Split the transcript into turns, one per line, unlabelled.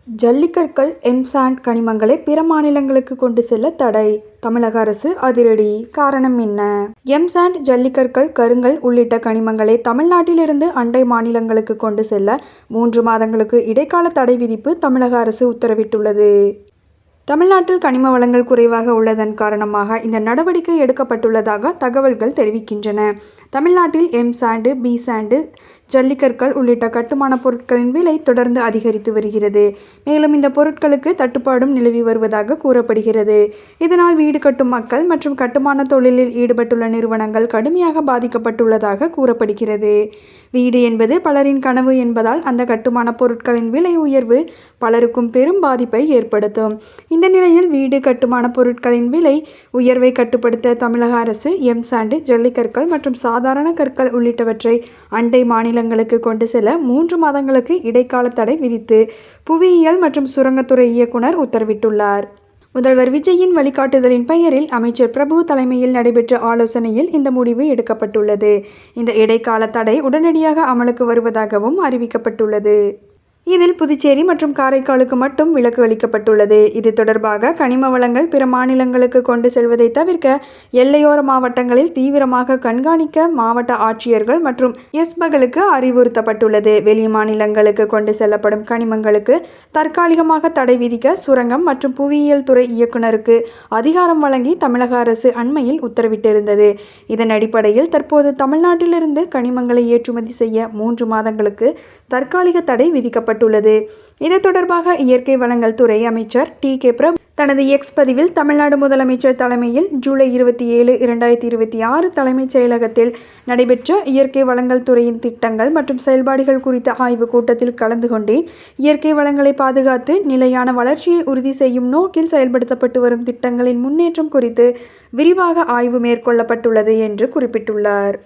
ஜல்லிக்கற்கள் M-sand கனிமங்களை பிற மாநிலங்களுக்கு கொண்டு செல்ல தடை. தமிழக அரசு அதிரடி. காரணம் என்ன? எம்-சாண்ட், ஜல்லிக்கற்கள், கருங்கல் உள்ளிட்ட கனிமங்களை தமிழ்நாட்டிலிருந்து அண்டை மாநிலங்களுக்கு கொண்டு செல்ல 3 மாதங்களுக்கு இடைக்கால தடை விதிப்பு தமிழக அரசு உத்தரவிட்டுள்ளது. தமிழ்நாட்டில் கனிம வளங்கள் குறைவாக உள்ளதன் காரணமாக இந்த நடவடிக்கை எடுக்கப்பட்டுள்ளதாக தகவல்கள் தெரிவிக்கின்றன. தமிழ்நாட்டில் எம்-சாண்ட், பி-சாண்ட், ஜல்லிக்கற்கள் உள்ளிட்ட கட்டுமான பொருட்களின் விலை தொடர்ந்து அதிகரித்து வருகிறது. மேலும் இந்த பொருட்களுக்கு தட்டுப்பாடும் நிலவி வருவதாக கூறப்படுகிறது. இதனால் வீடு கட்டும் மக்கள் மற்றும் கட்டுமான தொழிலில் ஈடுபட்டுள்ள நிறுவனங்கள் கடுமையாக பாதிக்கப்பட்டுள்ளதாக கூறப்படுகிறது. வீடு என்பது பலரின் கனவு என்பதால் அந்த கட்டுமான பொருட்களின் விலை உயர்வு பலருக்கும் பெரும் பாதிப்பை ஏற்படுத்தும். இந்த நிலையில் வீடு கட்டுமான பொருட்களின் விலை உயர்வை கட்டுப்படுத்த தமிழக அரசு எம்-சாண்ட், ஜல்லிக்கற்கள் மற்றும் சாதாரண கற்கள் உள்ளிட்டவற்றை அண்டை மாநிலங்களுக்கு கொண்டு செல்ல 3 மாதங்களுக்கு இடைக்கால தடை விதித்து புவியியல் மற்றும் சுரங்கத்துறை இயக்குனர் உத்தரவிட்டுள்ளார். முதல்வர் விஜயின் வழிகாட்டுதலின் பெயரில் அமைச்சர் பிரபு தலைமையில் நடைபெற்ற ஆலோசனையில் இந்த முடிவு எடுக்கப்பட்டுள்ளது. இந்த இடைக்கால தடை உடனடியாக அமலுக்கு வருவதாகவும் அறிவிக்கப்பட்டுள்ளது. இதில் புதுச்சேரி மற்றும் காரைக்காலுக்கு மட்டும் விலக்கு அளிக்கப்பட்டுள்ளது. இது தொடர்பாக கனிம வளங்கள் பிற மாநிலங்களுக்கு கொண்டு செல்வதை தவிர்க்க எல்லையோர மாவட்டங்களில் தீவிரமாக கண்காணிக்க மாவட்ட ஆட்சியர்கள் மற்றும் எஸ்-களுக்கு அறிவுறுத்தப்பட்டுள்ளது. வெளி மாநிலங்களுக்கு கொண்டு செல்லப்படும் கனிமங்களுக்கு தற்காலிகமாக தடை விதிக்க சுரங்கம் மற்றும் புவியியல் துறை இயக்குனருக்கு அதிகாரம் வழங்கி தமிழக அரசு அண்மையில் உத்தரவிட்டிருந்தது. இதன் அடிப்படையில் தற்போது தமிழ்நாட்டிலிருந்து கனிமங்களை ஏற்றுமதி செய்ய 3 மாதங்களுக்கு தற்காலிக தடை விதிக்கப்பட்டுள்ளது. இது தொடர்பாக இயற்கை வளங்கள் துறை அமைச்சர் டி.கே. பிரபு தனது எக்ஸ் பதிவில் தமிழ்நாடு முதலமைச்சர் தலைமையில் ஜூலை 27, 2026 தலைமைச் செயலகத்தில் நடைபெற்ற இயற்கை வளங்கள் துறையின் திட்டங்கள் மற்றும் செயல்பாடுகள் குறித்த ஆய்வுக் கூட்டத்தில் கலந்து கொண்டேன். இயற்கை வளங்களை பாதுகாத்து நிலையான வளர்ச்சியை உறுதி செய்யும் நோக்கில் செயல்படுத்தப்பட்டு வரும் திட்டங்களின் முன்னேற்றம் குறித்து விரிவாக ஆய்வு மேற்கொள்ளப்பட்டுள்ளது என்று குறிப்பிட்டுள்ளார்.